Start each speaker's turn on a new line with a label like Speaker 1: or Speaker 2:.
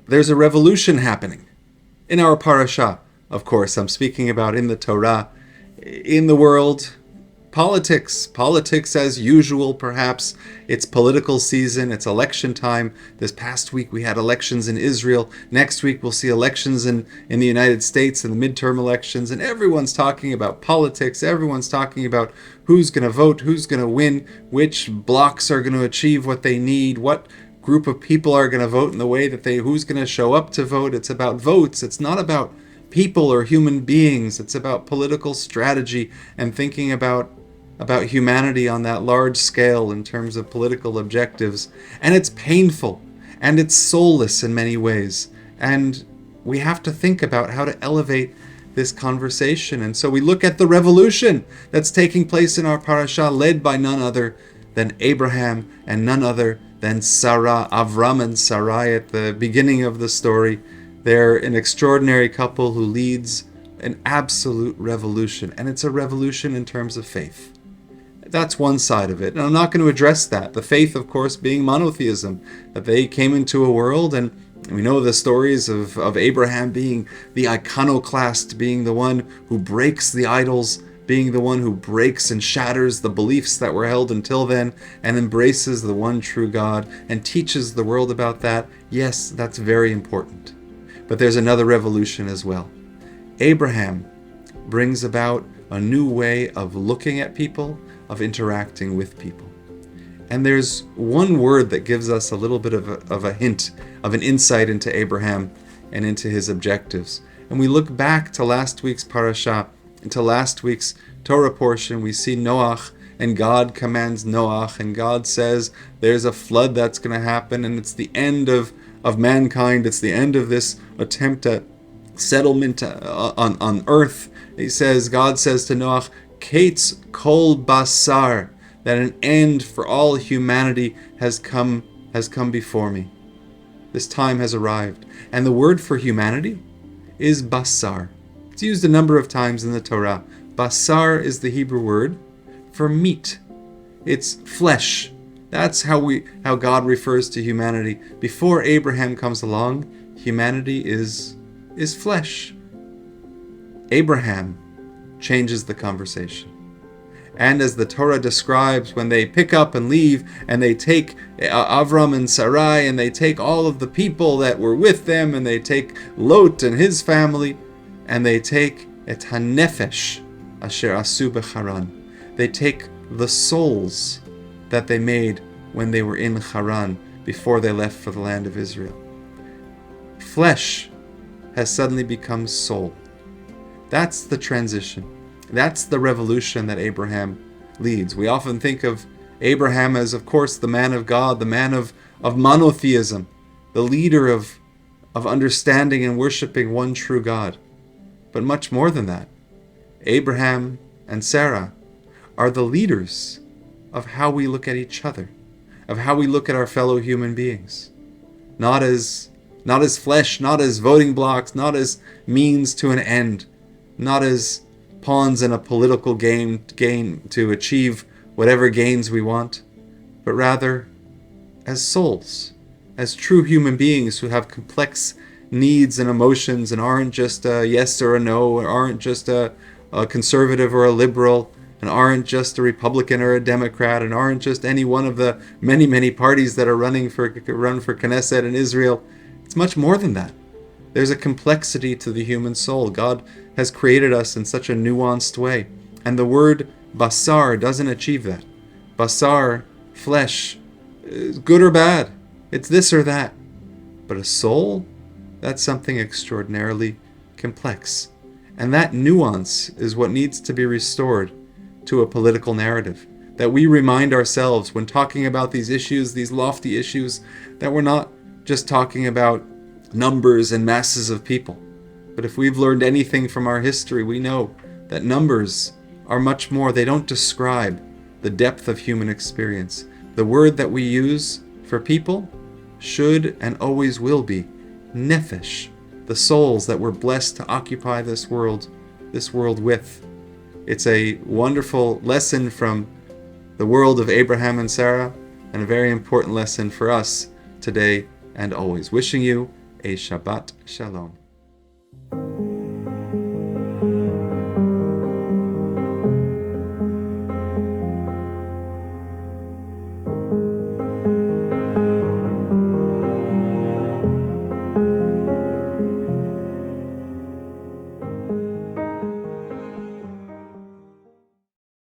Speaker 1: there's a revolution happening in our parasha. Of course, I'm speaking about in the Torah, in the world, politics as usual, perhaps. It's political season, it's election time. This past week we had elections in Israel. Next week we'll see elections in the United States and the midterm elections, and everyone's talking about politics. Everyone's talking about who's going to vote, who's going to win, which blocks are going to achieve what they need, what group of people are going to vote in the way that who's going to show up to vote. It's about votes. It's not about people or human beings. It's about political strategy and thinking about humanity on that large scale in terms of political objectives. And it's painful and it's soulless in many ways. And we have to think about how to elevate this conversation. And so we look at the revolution that's taking place in our parasha, led by none other than Abraham and none other than Sarah, Avram and Sarai at the beginning of the story. They're an extraordinary couple who leads an absolute revolution. And it's a revolution in terms of faith. That's one side of it. And I'm not going to address that. The faith, of course, being monotheism. That they came into a world, and we know the stories of Abraham being the iconoclast, being the one who breaks the idols, being the one who breaks and shatters the beliefs that were held until then, and embraces the one true God, and teaches the world about that. Yes, that's very important. But there's another revolution as well. Abraham brings about a new way of looking at people, of interacting with people. And there's one word that gives us a little bit of a hint, of an insight into Abraham and into his objectives. And we look back to last week's parasha, into last week's Torah portion. We see Noach, and God commands Noach, and God says there's a flood that's going to happen, and it's the end of mankind. It's the end of this attempt at settlement on earth. God says to Noach, Kates kol basar, that an end for all humanity has come before me. This time has arrived. And the word for humanity is basar. It's used a number of times in the Torah. Basar is the Hebrew word for meat. It's flesh. That's how God refers to humanity. Before Abraham comes along, humanity is flesh. Abraham changes the conversation. And as the Torah describes, when they pick up and leave, and they take Avram and Sarai, and they take all of the people that were with them, and they take Lot and his family, and they take et hanefesh asher asu b'Haran. They take the souls that they made when they were in Haran, before they left for the land of Israel. Flesh has suddenly become soul. That's the transition. That's the revolution that Abraham leads. We often think of Abraham as, of course, the man of God, the man of monotheism, the leader of understanding and worshiping one true God. But much more than that, Abraham and Sarah are the leaders of how we look at each other, of how we look at our fellow human beings. Not as flesh, not as voting blocks, not as means to an end, not as pawns in a political game to achieve whatever gains we want, but rather as souls, as true human beings who have complex needs and emotions and aren't just a yes or a no, or aren't just a conservative or a liberal, and aren't just a Republican or a Democrat, and aren't just any one of the many, many parties that are run for Knesset in Israel. It's much more than that. There's a complexity to the human soul. God has created us in such a nuanced way. And the word basar doesn't achieve that. Basar, flesh, is good or bad. It's this or that. But a soul, that's something extraordinarily complex. And that nuance is what needs to be restored to a political narrative. That we remind ourselves when talking about these issues, these lofty issues, that we're not just talking about numbers and masses of people. But if we've learned anything from our history, we know that numbers are much more. They don't describe the depth of human experience. The word that we use for people should and always will be nefesh, the souls that we're blessed to occupy this world with. It's a wonderful lesson from the world of Abraham and Sarah, and a very important lesson for us today and always. Wishing you a Shabbat Shalom.